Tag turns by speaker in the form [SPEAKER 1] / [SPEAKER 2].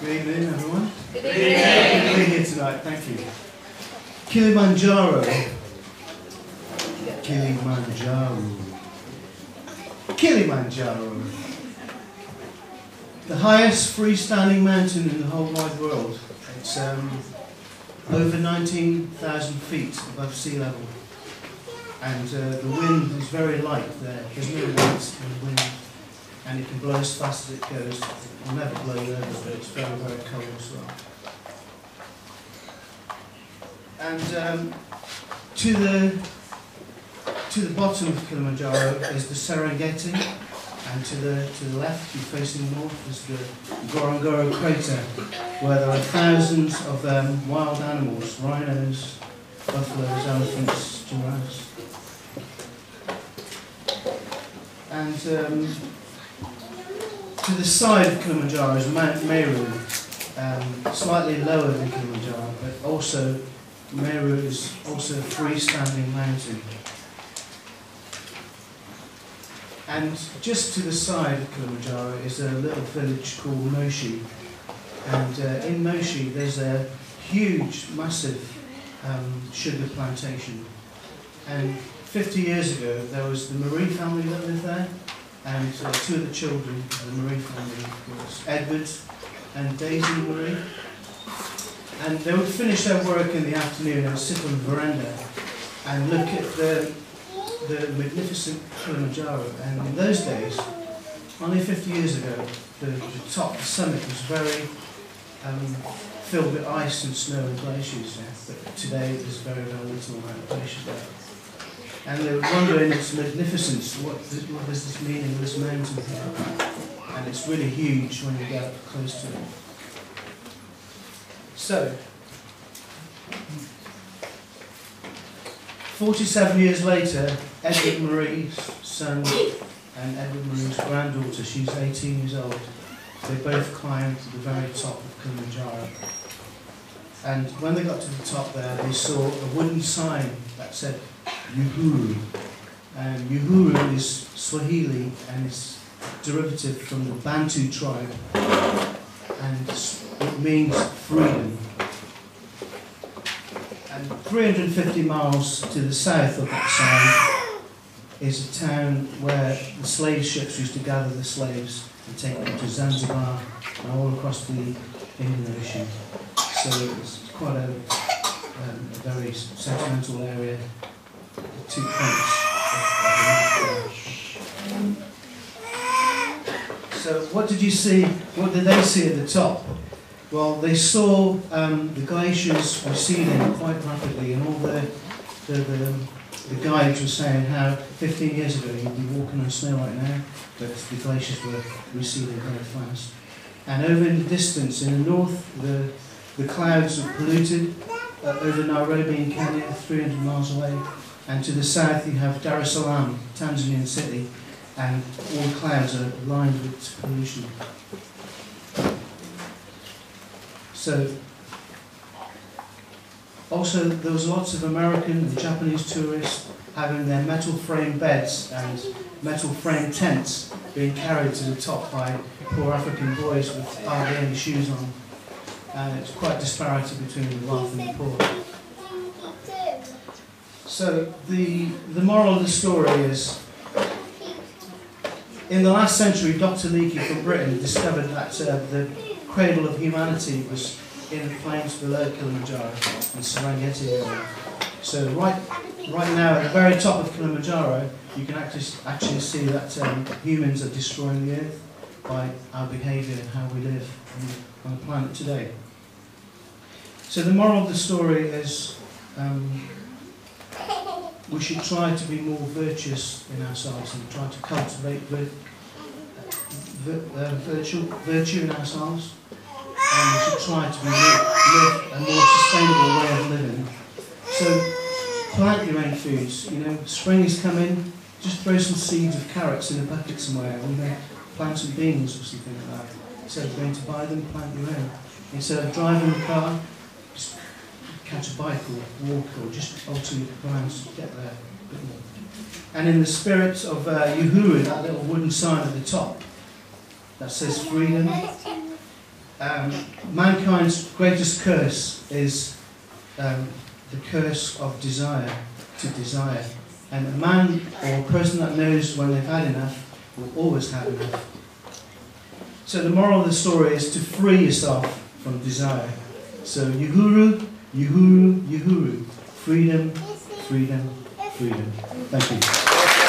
[SPEAKER 1] Good evening, everyone.
[SPEAKER 2] Good
[SPEAKER 1] Good
[SPEAKER 2] evening.
[SPEAKER 1] to be here tonight, thank you. Kilimanjaro. Kilimanjaro. Kilimanjaro. The highest freestanding mountain in the whole wide world. It's over 19,000 feet above sea level. And the wind is very light there. There's no wind in the wind. And it can blow as fast as it goes. It will never blow over, but it's very, very cold as well. And to the bottom of Kilimanjaro is the Serengeti, and to the left, you're facing north, is the Ngorongoro crater, where there are thousands of wild animals: rhinos, buffaloes, elephants, giraffes. And to the side of Kilimanjaro is Mount Meru, slightly lower than Kilimanjaro, but also Meru is also a freestanding mountain. And just to the side of Kilimanjaro is a little village called Moshi. And in Moshi there's a huge, massive sugar plantation. And 50 years ago there was the Marie family that lived there. And two of the children of the Marie family was Edward and Dazel Marie. And they would finish their work in the afternoon and sit on the veranda and look at the magnificent Kilimanjaro. And in those days, only 50 years ago, the top, the summit was very filled with ice and snow and glaciers. But today there's very, very little amount of glaciers there. And they would wonder in its magnificence, what does this mean in this mountain here? And it's really huge when you get up close to it. So, 47 years later, Edward Marie's son and Edward Marie's granddaughter, she's 18 years old, they both climbed to the very top of Kilimanjaro. And when they got to the top there, they saw a wooden sign that said Uhuru. And Uhuru is Swahili and it's derivative from the Bantu tribe. And it means freedom. And 350 miles to the south of that sign is a town where the slave ships used to gather the slaves and take them to Zanzibar and all across the Indian Ocean. So it's quite a very sentimental area. The 2 points of the map. So what did you see? What did they see at the top? Well, they saw the glaciers receding quite rapidly, and all the guides were saying how 15 years ago you'd be walking on snow right now, but the glaciers were receding very fast. And over in the distance, in the north, the clouds were polluted over Nairobi in Kenya, 300 miles away. And to the south you have Dar es Salaam, Tanzanian city, and all the clouds are lined with pollution. So, also there was lots of American and Japanese tourists having their metal frame beds and metal frame tents being carried to the top by poor African boys with hardly any shoes on. And it's quite disparity between the wealth and the poor. So the moral of the story is, in the last century, Dr. Leakey from Britain discovered that the cradle of humanity was in the plains below Kilimanjaro and Serengeti area. So right now, at the very top of Kilimanjaro, you can actually see that humans are destroying the earth by our behaviour and how we live on the planet today. So the moral of the story is we should try to be more virtuous in ourselves and try to cultivate virtue in ourselves. And we should try to live a more sustainable way of living. So plant your own foods. You know, spring is coming. Just throw some seeds of carrots in a bucket somewhere, and plant some beans or something like that. Instead of going to buy them, plant your own. Instead of driving the car, just catch a bike or walk or just alter your plans to get there a bit more. And in the spirit of Uhuru, that little wooden sign at the top that says freedom, mankind's greatest curse is the curse of desire, to desire. And a man or a person that knows when they've had enough will always have enough. So the moral of the story is to free yourself from desire. So yuhuru, yuhuru, yuhuru. Freedom, freedom, freedom. Thank you.